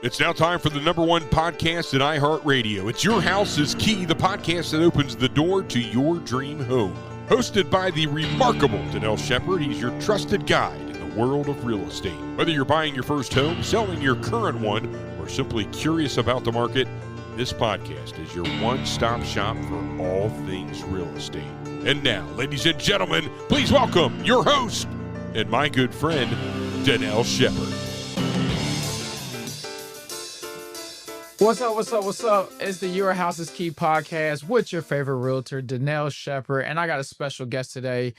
It's now time for the #1 podcast in iHeartRadio. It's Your House is Key, the podcast that opens the door to your dream home. Hosted by the remarkable Dannel Shepard, he's your trusted guide in the world of real estate. Whether you're buying your first home, selling your current one, or simply curious about the market, this podcast is your one-stop shop for all things real estate. And now, ladies and gentlemen, please welcome your host and my good friend, Dannel Shepard. What's up? It's the Your House is Key podcast with your favorite realtor, Dannel Shepard. And I got a special guest today,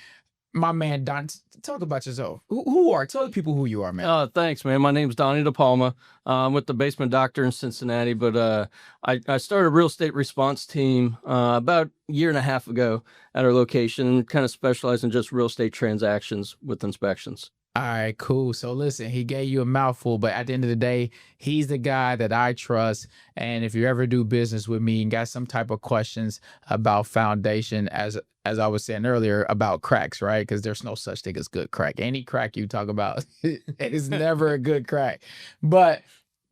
my man, Don. Talk about yourself. Who are? Tell the people who you are, man. Thanks, man. My name's Donnie DePalma. I'm with the Basement Doctor in Cincinnati, but I started a real estate response team about a year and a half ago at our location and kind of specialize in just real estate transactions with inspections. All right, cool. So listen, he gave you a mouthful, but at the end of the day, he's the guy that I trust. And if you ever do business with me and got some type of questions about foundation, as I was saying earlier, about cracks, right? Because there's no such thing as good crack. Any crack you talk about is never a good crack. But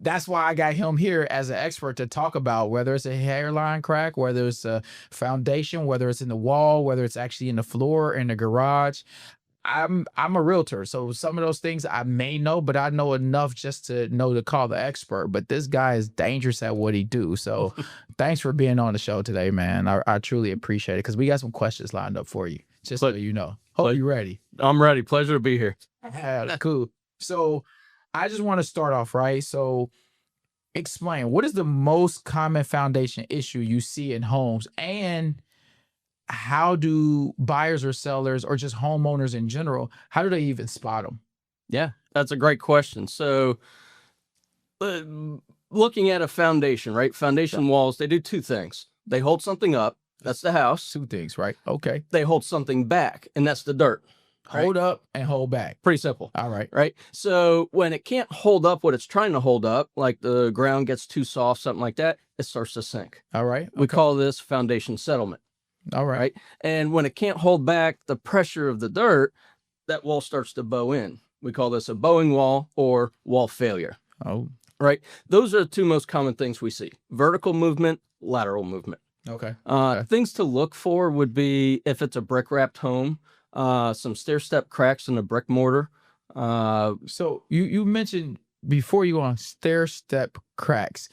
that's why I got him here as an expert to talk about whether it's a hairline crack, whether it's a foundation, whether it's in the wall, whether it's actually in the floor, in the garage. I'm a realtor, so some of those things I may know, but I know enough just to know to call the expert. But this guy is dangerous at what he do. So thanks for being on the show today, man. I truly appreciate it because we got some questions lined up for you, just so you know. Hope you're ready. I'm ready. Pleasure to be here. Yeah, cool. So I just want to start off, right? So explain, what is the most common foundation issue you see in homes, and how do buyers or sellers or just homeowners in general, how do they even spot them? Yeah, that's a great question. So looking at a foundation, right? Foundation walls, they do two things. They hold something up. That's the house. Two things, right? Okay. They hold something back, and that's the dirt. Right? Hold up and hold back. Pretty simple. All right. Right. So when it can't hold up what it's trying to hold up, like the ground gets too soft, something like that, it starts to sink. All right. We call this foundation settlement. All right. And when it can't hold back the pressure of the dirt, that wall starts to bow in. We call this a bowing wall or wall failure. Oh. Right. Those are the two most common things we see: vertical movement, lateral movement. Okay. Things to look for would be if it's a brick wrapped home, some stair step cracks in the brick mortar. So you mentioned before you on stair step cracks.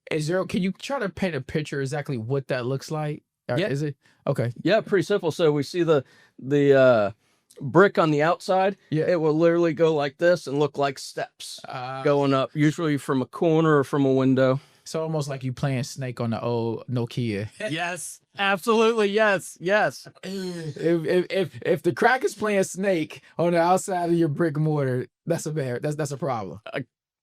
Can you try to paint a picture exactly what that looks like? Yeah. Is it? Okay. Yeah, pretty simple. So we see the brick on the outside. Yeah. It will literally go like this and look like steps going up, usually from a corner or from a window. So almost like you playing Snake on the old Nokia. Yes, absolutely. Yes. If the crack is playing Snake on the outside of your brick mortar, that's a problem.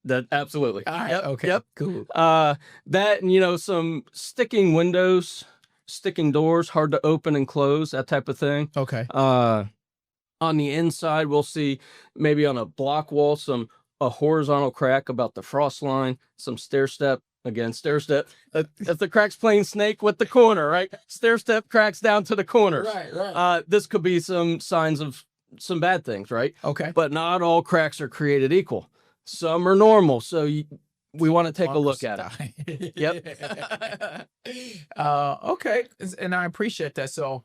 That absolutely. All right. Yep, Okay. Yep. Cool. That and some sticking windows, sticking doors, hard to open and close, that type of thing. Okay. On the inside, we'll see maybe on a block wall a horizontal crack about the frost line, some stair step. Again, stair step. If the crack's playing Snake with the corner, right? Stair step cracks down to the corners. Right. This could be some signs of some bad things, right? Okay. But not all cracks are created equal. Some are normal, so we want to take a look at it. Yep. Okay, and I appreciate that. So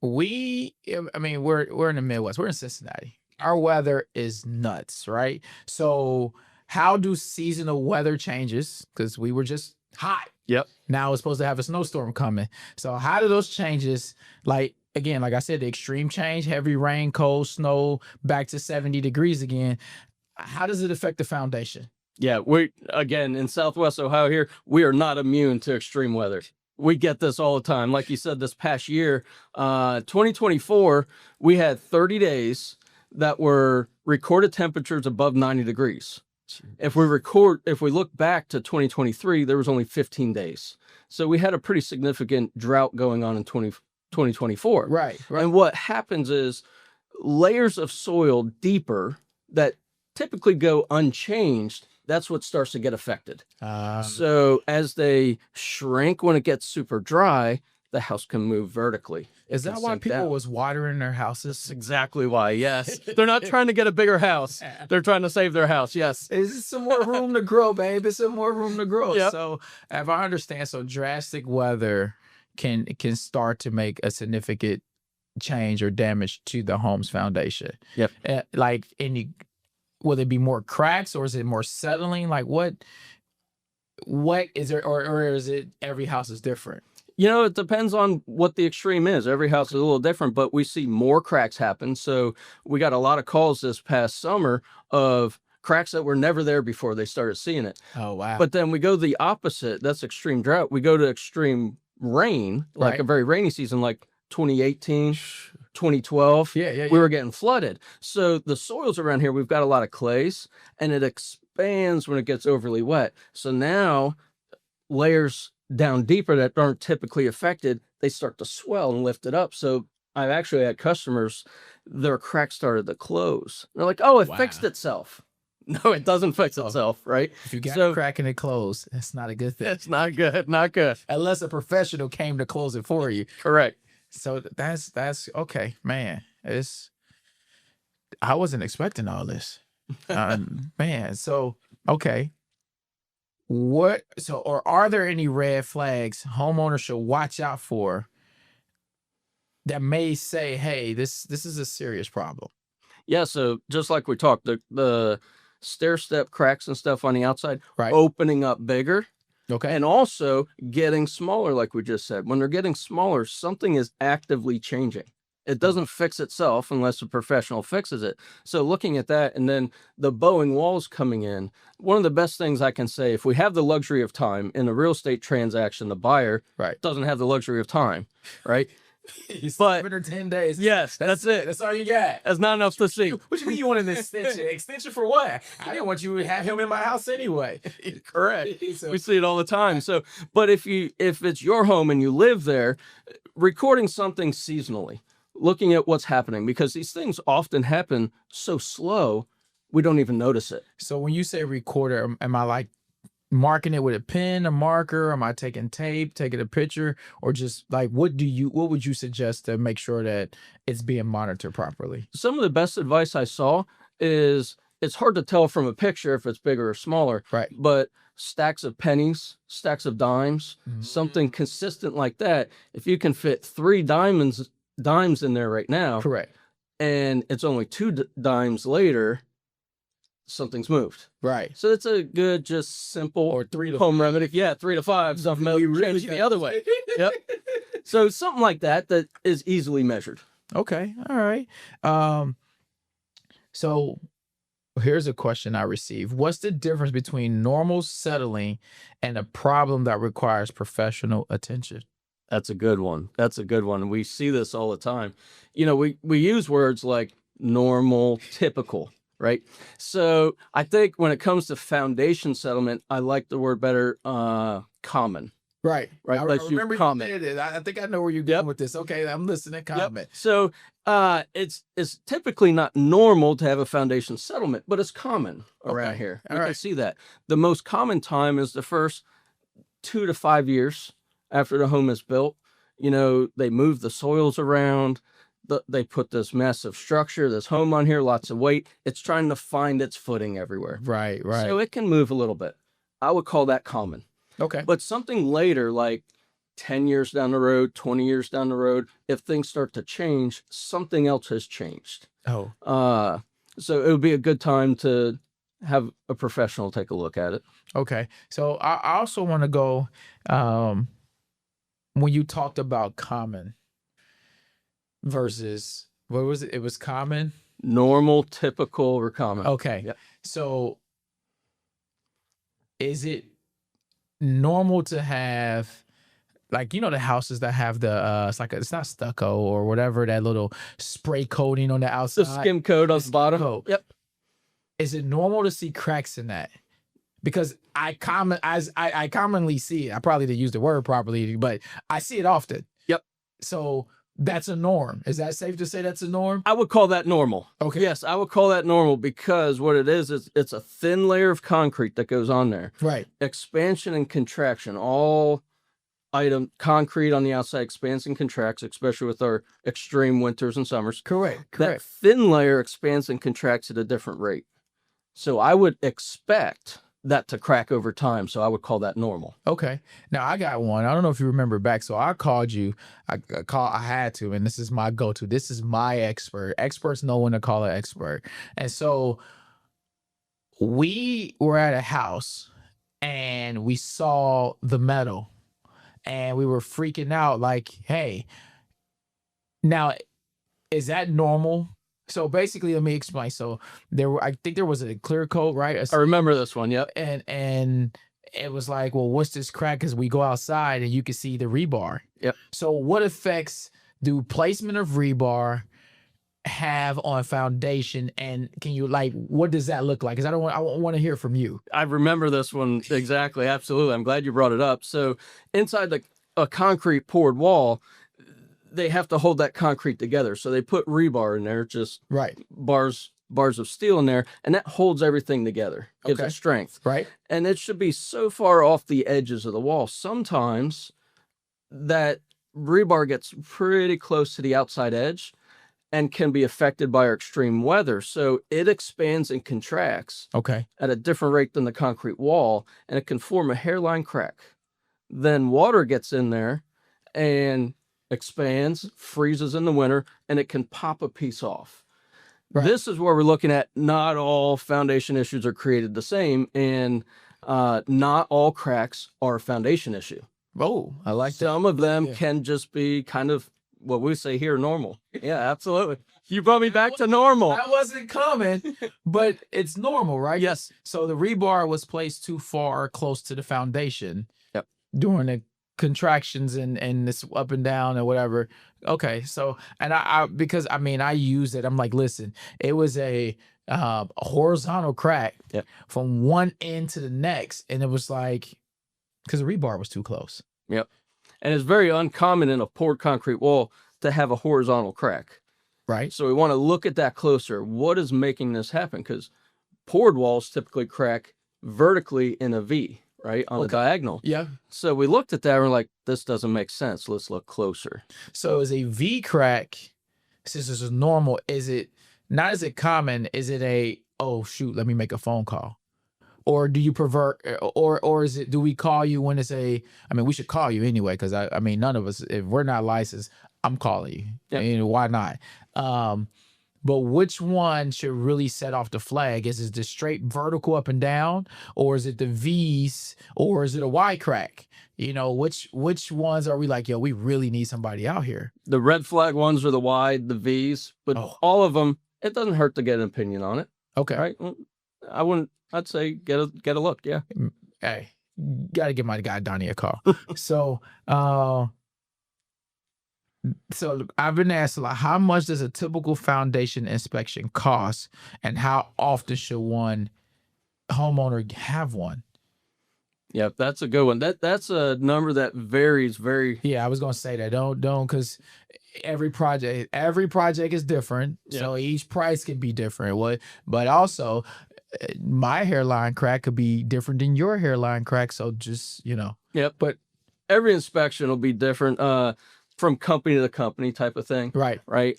we're in the Midwest. We're in Cincinnati. Our weather is nuts, right? So how do seasonal weather changes? Because we were just hot. Yep. Now it's supposed to have a snowstorm coming. So how do those changes, like I said, the extreme change, heavy rain, cold, snow, back to 70 degrees again, how does it affect the foundation? Yeah, again, in Southwest Ohio here, we are not immune to extreme weather. We get this all the time. Like you said, this past year, 2024, we had 30 days that were recorded temperatures above 90 degrees. If we look back to 2023, there was only 15 days. So we had a pretty significant drought going on in 2024. Right. And what happens is layers of soil deeper that typically go unchanged, that's what starts to get affected. So as they shrink when it gets super dry, the house can move vertically. Is that why people was watering their That's houses? exactly why. Yes, they're not trying to get a bigger house. They're trying to save their house. Yes. Is some more room to grow, baby? Some more room to grow. Yep. So, if I understand, so drastic weather can start to make a significant change or damage to the home's foundation. Yep. Like will it be more cracks or is it more settling? Like what is there, or is it every house is different? It depends on what the extreme is. Every house is a little different, but we see more cracks happen. So we got a lot of calls this past summer of cracks that were never there before they started seeing it. Oh, wow. But then we go the opposite. That's extreme drought. We go to extreme rain, like a very rainy season, like 2018, 2012. Yeah. We were getting flooded. So the soils around here, we've got a lot of clays, and it expands when it gets overly wet. So now layers down deeper that aren't typically affected, they start to swell and lift it up. So I've actually had customers, their cracks started to close. They're like, oh, it fixed itself. No, it doesn't fix itself, right? If you got a crack and it closed, that's not a good thing. It's not good. Not good. Unless a professional came to close it for you. Correct. So that's okay, man. I wasn't expecting all this. Man, so okay. Or are there any red flags homeowners should watch out for that may say, hey, this is a serious problem? Yeah, so just like we talked, the stair step cracks and stuff on the outside, right, opening up bigger. Okay. And also getting smaller, like we just said. When they're getting smaller, something is actively changing. It doesn't fix itself unless a professional fixes it. So looking at that, and then the bowing walls coming in, one of the best things I can say, if we have the luxury of time in a real estate transaction, the buyer doesn't have the luxury of time, right? But 7 or 10 days. Yes, that's it. That's all you got. That's not enough to see. What you mean you wanted an extension? Extension for what? I didn't want you to have him in my house anyway. Correct. We see it all the time. So, but if it's your home and you live there, recording something seasonally, looking at what's happening, because these things often happen so slow, we don't even notice it. So when you say recorder, am I like marking it with a pen, a marker? Am I taking tape, taking a picture, or just like what would you suggest to make sure that it's being monitored properly? Some of the best advice I saw is it's hard to tell from a picture if it's bigger or smaller, right? But stacks of pennies, stacks of dimes, something consistent like that. If you can fit 3 dimes in there right now, correct, and it's only 2 dimes later, something's moved. Right. So it's a good, just simple or 3 to home remedy. Yeah, 3 to 5. Something really the other way. Yep. So something like that is easily measured. Okay. All right. So here's a question I received. What's the difference between normal settling and a problem that requires professional attention? That's a good one. We see this all the time. We use words like normal, typical, right? So I think when it comes to foundation settlement, I like the word better, common. Right. I remember comment. I think I know where you're going with this. Okay, I'm listening. Comment. Yep. So it's typically not normal to have a foundation settlement, but it's common around here. You can see that. The most common time is the first 2 to 5 years after the home is built. They move the soils around. They put this massive structure, this home on here, lots of weight. It's trying to find its footing everywhere. Right. So it can move a little bit. I would call that common. Okay. But something later, like 10 years down the road, 20 years down the road, if things start to change, something else has changed. Oh. So it would be a good time to have a professional take a look at it. Okay. So I also want to go, when you talked about common versus, what was it? It was common? Normal, typical, or common. Okay. Yep. So is it normal to have, like, the houses that have the it's not stucco or whatever, that little spray coating on the outside, the skim coat on the bottom. Coat. Yep. Is it normal to see cracks in that? Because I commonly see it. I probably didn't use the word properly, but I see it often. Yep. So that's a norm. Is that safe to say that's a norm? I would call that normal. Okay. Yes, I would call that normal because what it is it's a thin layer of concrete that goes on there. Right. Expansion and contraction all item, concrete on the outside expands and contracts, especially with our extreme winters and summers. Correct. That thin layer expands and contracts at a different rate. So I would expect that to crack over time. So I would call that normal. Okay. Now I got one. I don't know if you remember back. So I called you. I had to, and this is my go-to. This is my expert. Experts know when to call an expert. And so we were at a house and we saw the metal and we were freaking out like, hey, now is that normal? So basically, let me explain. So I think there was a clear coat, right? I remember this one. Yep. And it was like, well, what's this crack? Because we go outside and you can see the rebar. Yep. So what effects do placement of rebar have on foundation? And can you what does that look like? Because I want to hear from you. I remember this one exactly. Absolutely. I'm glad you brought it up. So inside a concrete poured wall, they have to hold that concrete together. So they put rebar in there, just right bars of steel in there, and that holds everything together, gives it strength. Right. And it should be so far off the edges of the wall. Sometimes that rebar gets pretty close to the outside edge and can be affected by our extreme weather. So it expands and contracts at a different rate than the concrete wall, and it can form a hairline crack. Then water gets in there and expands, freezes in the winter, and it can pop a piece off. Right. This is where we're looking at not all foundation issues are created the same, and not all cracks are a foundation issue. Oh, I like that. Some of them can just be kind of what we say here, normal. Yeah, absolutely. You brought me back to normal. I wasn't coming, but it's normal, right? Yes. So the rebar was placed too far close to the foundation. Yep. During the contractions and this up and down or whatever. Okay. So, and I because I used it. I'm like, listen, it was a horizontal crack from one end to the next. And it was like, because the rebar was too close. Yep. And it's very uncommon in a poured concrete wall to have a horizontal crack. Right. So we want to look at that closer. What is making this happen? Because poured walls typically crack vertically in a V, right? On a diagonal. Yeah. So we looked at that and we're like, this doesn't make sense. Let's look closer. So is a V crack, since this is normal, is it common? Is it oh shoot, let me make a phone call? Or do you pervert, or is it, do we call you when it's we should call you anyway, because none of us, if we're not licensed, I'm calling you. Yep. Why not? But which one should really set off the flag? Is it the straight vertical up and down, or is it the V's, or is it a Y crack? Which ones are we like, yo, we really need somebody out here? The red flag ones are the Y, the V's, but all of them, it doesn't hurt to get an opinion on it. Okay. Right? I'd say get a look. Yeah. Hey, gotta give my guy Donnie a call. So I've been asked a lot, how much does a typical foundation inspection cost, and how often should one homeowner have one? Yeah, that's a good one. That's a number that varies very. Yeah, I was gonna say that. Don't because every project is different. Yeah. So each price can be different. But also my hairline crack could be different than your hairline crack. So just, Yep. But every inspection will be different from company to company type of thing. Right. Right.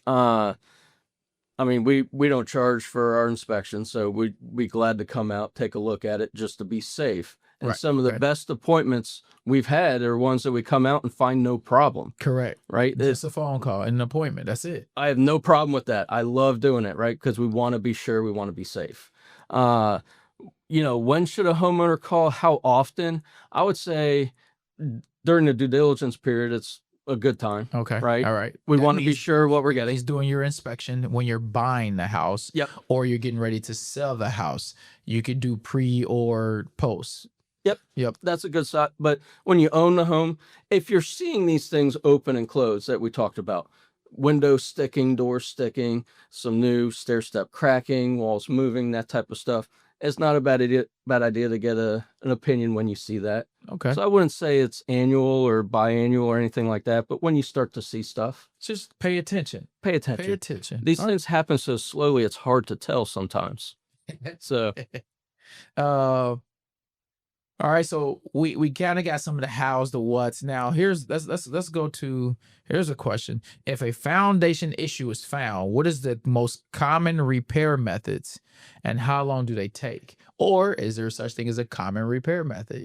We don't charge for our inspection, so we'd be glad to come out, take a look at it just to be safe. And some of the best appointments we've had are ones that we come out and find no problem. Correct. Right. It's a phone call and an appointment. That's it. I have no problem with that. I love doing it. Right. Because we want to be sure, we want to be safe. When should a homeowner call? How often? I would say during the due diligence period, it's a good time. Okay. Right. All right. We want to be sure what we're getting. He's doing your inspection when you're buying the house. Yep. Or you're getting ready to sell the house. You could do pre or post. Yep. That's a good shot. But when you own the home, if you're seeing these things open and close that we talked about, window sticking, door sticking, some new stair step cracking, walls moving, that type of stuff, it's not a bad idea to get an opinion when you see that. Okay. So I wouldn't say it's annual or biannual or anything like that, but when you start to see stuff, just pay attention. Pay attention. Pay attention. These things happen so slowly, it's hard to tell sometimes. So, all All right, so we kind of got some of the hows, the whats. Now let's go to here's a question. If a foundation issue is found, what is the most common repair methods and how long do they take? Or is there such thing as a common repair method?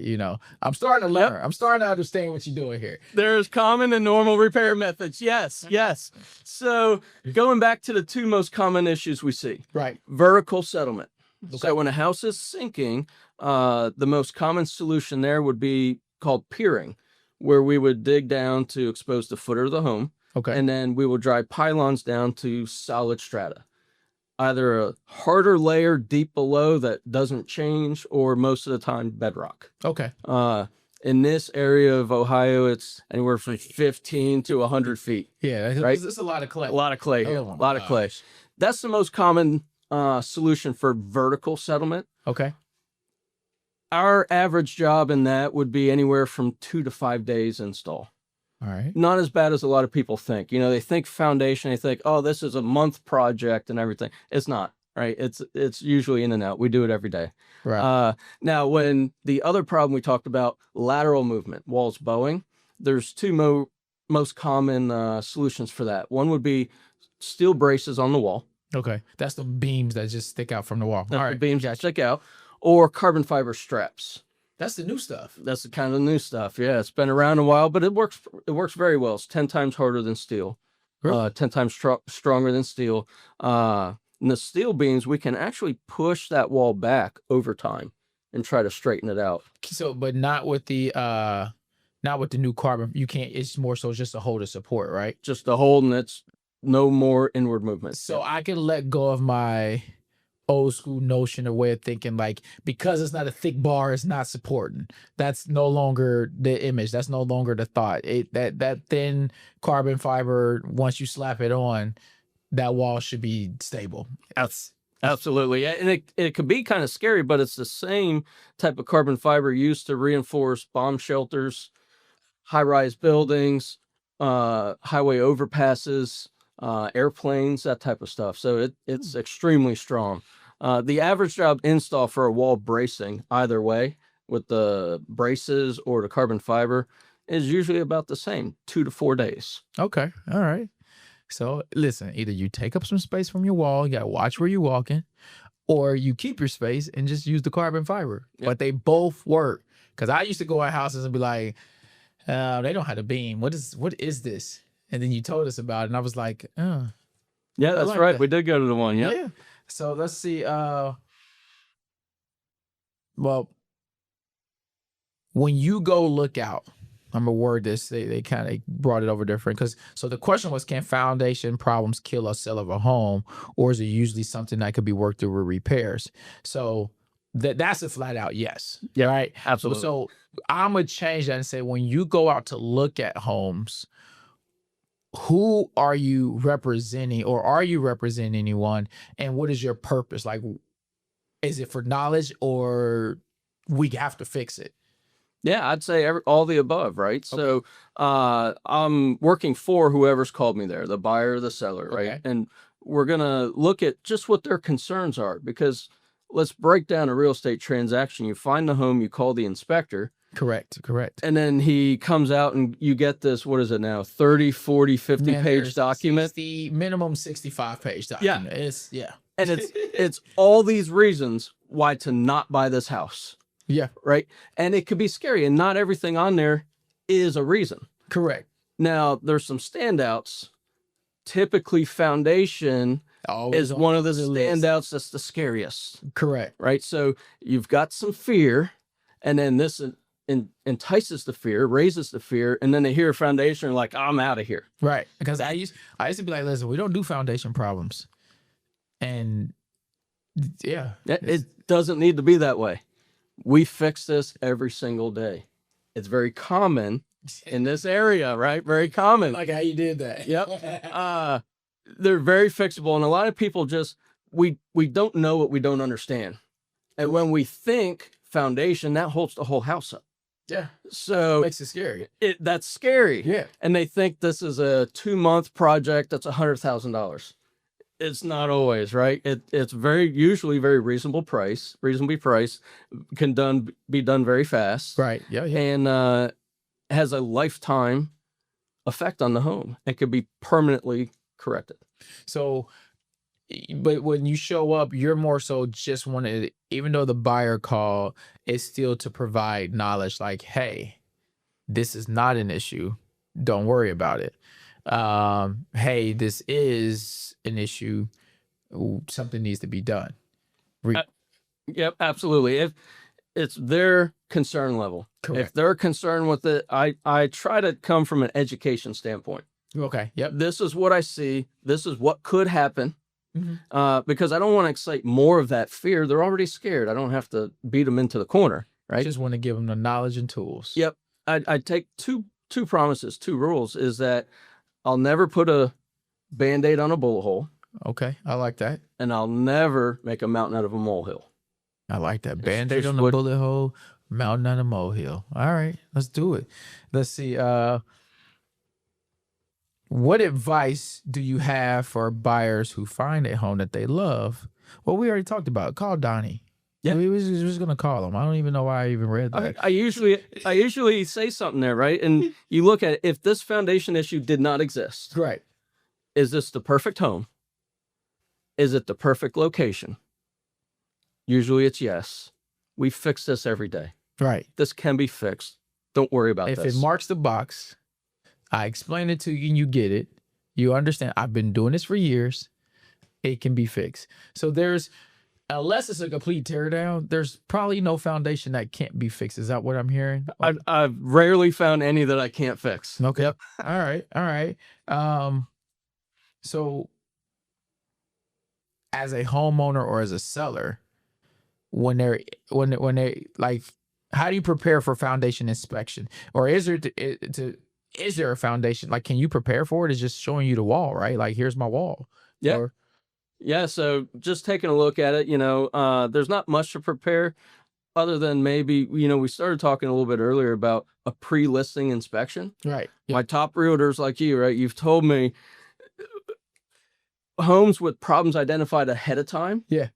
I'm starting to learn. I'm starting to understand what you're doing here. There's common and normal repair methods. Yes, yes. So going back to the two most common issues we see. Right. Vertical settlement. Okay. So when a house is sinking, the most common solution there would be called piering, where we would dig down to expose the footer of the home. Okay. And then we will drive pylons down to solid strata, either a harder layer deep below that doesn't change, or most of the time bedrock. Okay. In this area of Ohio, it's anywhere from 15 to 100 feet. Yeah, right. It's a lot of clay. A lot of clay here. Oh, A lot of clay. That's the most common solution for vertical settlement. Okay. Our average job in that would be anywhere from 2 to 5 days install. All right. Not as bad as a lot of people think. They think foundation, they think, oh, this is a month project and everything. It's not, right? It's usually in and out. We do it every day. Right. Now, when the other problem we talked about, lateral movement, walls bowing, there's two most common solutions for that. One would be steel braces on the wall. Okay. That's the beams that just stick out from the wall. That's All the right. beams that stick out, or carbon fiber straps. That's the new stuff. That's the kind of new stuff. Yeah, it's been around a while, but it works very well. It's 10 times harder than steel. Really? 10 times stronger than steel. And the steel beams, we can actually push that wall back over time and try to straighten it out. So, but not with the new carbon. You can't. It's more so just to hold a support, right? Just to hold, and it's no more inward movement. So I can let go of my old school notion or way of thinking, like, because it's not a thick bar, it's not supporting. That's no longer the image. That's no longer the thought. That thin carbon fiber, once you slap it on, that wall should be stable. Absolutely. Yeah, and it could be kind of scary, but it's the same type of carbon fiber used to reinforce bomb shelters, high-rise buildings, highway overpasses, airplanes, that type of stuff. So it's extremely strong. The average job install for a wall bracing, either way, with the braces or the carbon fiber, is usually about the same, 2 to 4 days. Okay. All right. So listen, either you take up some space from your wall, you got to watch where you're walking, or you keep your space and just use the carbon fiber. Yep. But they both work. Because I used to go at houses and be like, they don't have a beam. What is this? And then you told us about it, and I was like, oh. Yeah, that's like right. that. We did go to the one. Yep. Yeah. So let's see. Well, when you go look out, I'm gonna word this. They kind of brought it over different so the question was, can foundation problems kill or sell of a home, or is it usually something that could be worked through with repairs? So that's a flat out yes. Yeah, right. Absolutely. So I'm gonna change that and say, when you go out to look at homes, who are you representing, or are you representing anyone, and what is your purpose? Like, is it for knowledge, or we have to fix it? Yeah, I'd say all the above, right? Okay. So I'm working for whoever's called me there, the buyer or the seller, right? Okay. And we're going to look at just what their concerns are, because let's break down a real estate transaction. You find the home, you call the inspector. Correct. And then he comes out and you get this, what is it now, 30, 40, 50 page document? The minimum 65 page document. Yeah. And it's all these reasons why to not buy this house. Yeah. Right. And it could be scary, and not everything on there is a reason. Correct. Now, there's some standouts. Typically, foundation is one of the standouts that's the scariest. Correct. Right. So you've got some fear, and then this entices the fear, raises the fear, and then they hear foundation, like, I'm out of here. Right. Because I used to be like, listen, we don't do foundation problems. And yeah. It doesn't need to be that way. We fix this every single day. It's very common in this area, right? Very common. Like how you did that. Yep. They're very fixable. And a lot of people just, we don't know what we don't understand. And when we think foundation, that holds the whole house up. Yeah. So it makes it scary. That's scary. Yeah. And they think this is a 2-month project that's $100,000. It's not always, right? It's usually very reasonably priced, can be done very fast, Right. Yeah. Yeah. and has a lifetime effect on the home. It could be permanently corrected. So, but when you show up, you're more so just wanted, even though the buyer call is still to provide knowledge, like, hey, this is not an issue. Don't worry about it. Hey, this is an issue. Ooh, something needs to be done. Yep, absolutely. If it's their concern level, Correct. if they're concerned with it, I try to come from an education standpoint. Okay. Yep. This is what I see. This is what could happen. Mhm. Because I don't want to excite more of that fear. They're already scared. I don't have to beat them into the corner, right? Just want to give them the knowledge and tools. Yep. I take two promises, two rules, is that I'll never put a Band-Aid on a bullet hole, Okay. I like that. and I'll never make a mountain out of a molehill. I like that. Band-Aid just on the what- bullet hole, mountain on a molehill. All right, let's do it. Let's see. What advice do you have for buyers who find a home that they love? Well, we already talked about it. Call Donnie. Yeah. We was just gonna call him. I don't even know why I even read that. I usually say something there, right? And you look at it, if this foundation issue did not exist, Right. is this the perfect home? Is it the perfect location? Usually it's yes. We fix this every day. Right. This can be fixed. Don't worry about If this. it marks the box, I explain it to you and you get it. You understand. I've been doing this for years. It can be fixed. So there's, unless it's a complete teardown, there's probably no foundation that can't be fixed. Is that what I'm hearing? I've rarely found any that I can't fix. Okay. Yep. All right. All right. So as a homeowner or as a seller, when they like, how do you prepare for foundation inspection? Or is there a foundation? Like, can you prepare for it? It's just showing you the wall, right? Like, here's my wall. Yeah. Or- Yeah. So just taking a look at it, there's not much to prepare other than maybe, we started talking a little bit earlier about a pre-listing inspection. right. My top realtors like you, right? You've told me homes with problems identified ahead of time. Yeah.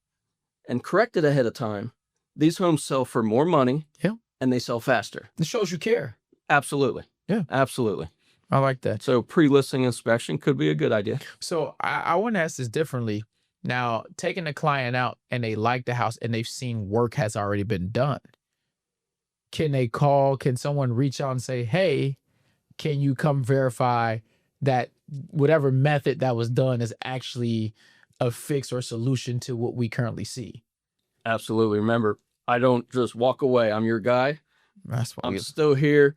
And corrected ahead of time. These homes sell for more money. Yeah. And they sell faster. It shows you care. Absolutely. Yeah. Absolutely. I like that. So pre-listing inspection could be a good idea. So I want to ask this differently. Now, taking the client out and they like the house and they've seen work has already been done. Can they call? Can someone reach out and say, hey, can you come verify that whatever method that was done is actually a fix or solution to what we currently see? Absolutely. Remember, I don't just walk away. I'm your guy. That's why I'm still here.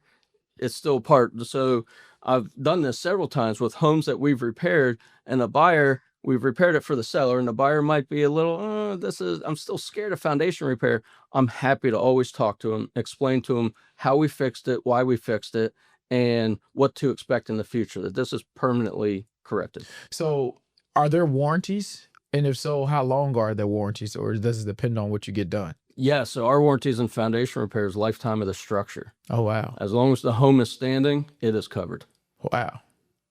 It's still part. So I've done this several times with homes that we've repaired, and the buyer, we've repaired it for the seller, and the buyer might be a little, I'm still scared of foundation repair. I'm happy to always talk to them, explain to them how we fixed it, why we fixed it, and what to expect in the future, that this is permanently corrected. So are there warranties? And if so, how long are there warranties, or does it depend on what you get done? Yeah, so our warranties and foundation repairs, lifetime of the structure. Oh, wow. As long as the home is standing, it is covered. Wow.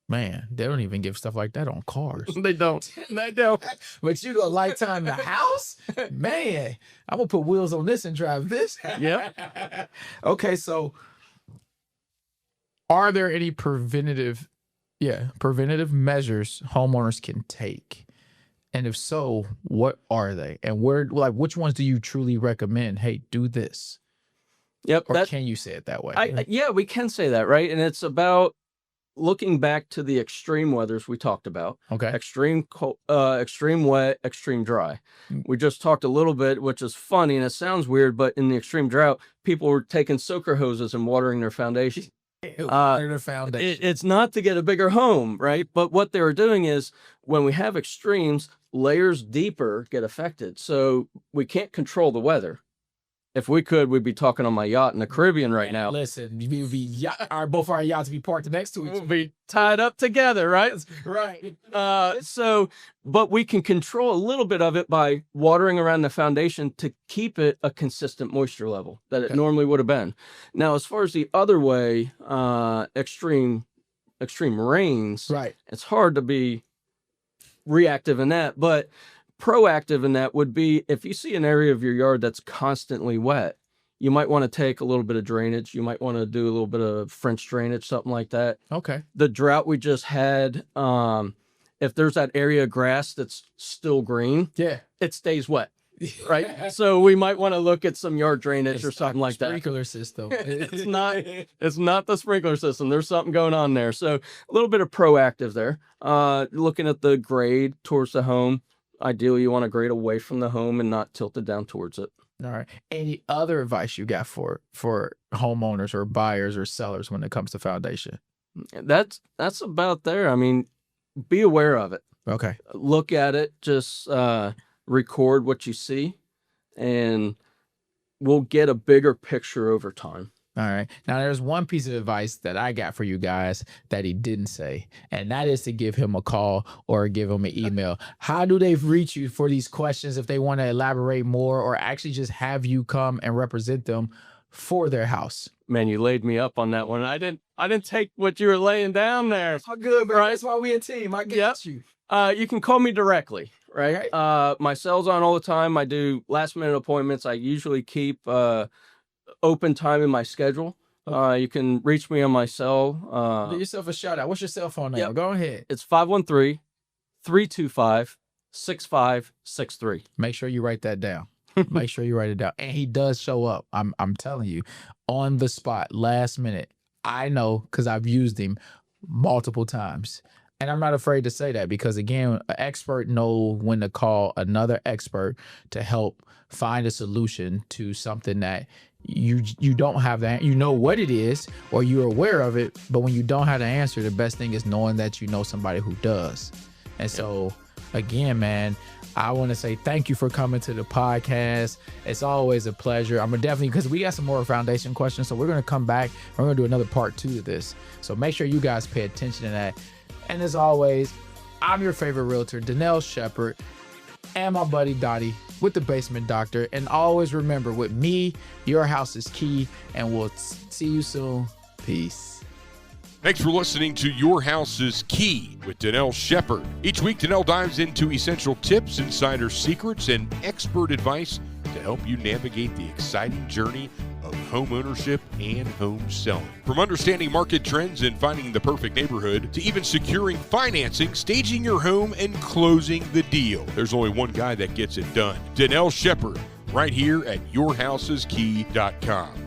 Man, they don't even give stuff like that on cars. They don't. They don't. But you go lifetime the house? Man, I'm going to put wheels on this and drive this. Yep. Okay, so are there any preventative measures homeowners can take? And if so, what are they? And which ones do you truly recommend? Hey, do this. Yep. Or can you say it that way? Yeah, we can say that, right? And it's about looking back to the extreme weathers we talked about. Okay. Extreme cold, extreme wet, extreme dry. We just talked a little bit, which is funny and it sounds weird, but in the extreme drought, people were taking soaker hoses and watering their foundation. The foundation. It's not to get a bigger home, right? But what they were doing is when we have extremes, layers deeper get affected. So we can't control the weather. If we could, we'd be talking on my yacht in the Caribbean right now. Listen, both our yachts be parked next to each We'll other. be tied up together, right? Right. But we can control a little bit of it by watering around the foundation to keep it a consistent moisture level that it normally would have been. Now, as far as the other way, extreme rains, Right. it's hard to be reactive in that. But proactive in that would be if you see an area of your yard that's constantly wet, you might want to take a little bit of drainage. You might want to do a little bit of French drainage, something like that. Okay. The drought we just had, if there's that area of grass that's still green, Yeah. it stays wet. Right. So we might want to look at some yard drainage or something like that. Sprinkler system. It's not the sprinkler system. There's something going on there. So a little bit of proactive there. Looking at the grade towards the home. Ideally, you want to grade away from the home and not tilt it down towards it. All right. Any other advice you got for homeowners or buyers or sellers when it comes to foundation? That's about there. I mean, be aware of it. Okay. Look at it. Just record what you see, and we'll get a bigger picture over time. All right. Now, there's one piece of advice that I got for you guys that he didn't say, and that is to give him a call or give him an email. How do they reach you for these questions if they want to elaborate more or actually just have you come and represent them for their house? Man, you laid me up on that one. I didn't take what you were laying down there. How good, bro. Right? That's why we a team. I get you. You can call me directly, right? My cell's on all the time. I do last minute appointments. I usually keep open time in my schedule. You can reach me on my cell. Give yourself a shout out. What's your cell phone number? Yep. Go ahead. It's 513-325-6563. Make sure you write that down. Make sure you write it down. And he does show up. I'm telling you, on the spot, last minute. I know because I've used him multiple times. And I'm not afraid to say that because, again, an expert knows when to call another expert to help find a solution to something that you don't have that. You know what it is or you're aware of it. But when you don't have the answer, the best thing is knowing that you know somebody who does. And so, again, man, I want to say thank you for coming to the podcast. It's always a pleasure. I'm definitely, because we got some more foundation questions. So we're going to come back. We're going to do another part 2 of this. So make sure you guys pay attention to that. And as always, I'm your favorite realtor, Dannel Shepard, and my buddy Dottie with the Basement Doctor. And always remember, with me, your house is key. And we'll see you soon. Peace. Thanks for listening to Your House is Key with Dannel Shepard. Each week, Dannel dives into essential tips, insider secrets, and expert advice to help you navigate the exciting journey of home ownership and home selling. From understanding market trends and finding the perfect neighborhood to even securing financing, staging your home, and closing the deal, there's only one guy that gets it done. Dannel Shepard, right here at yourhouseskey.com.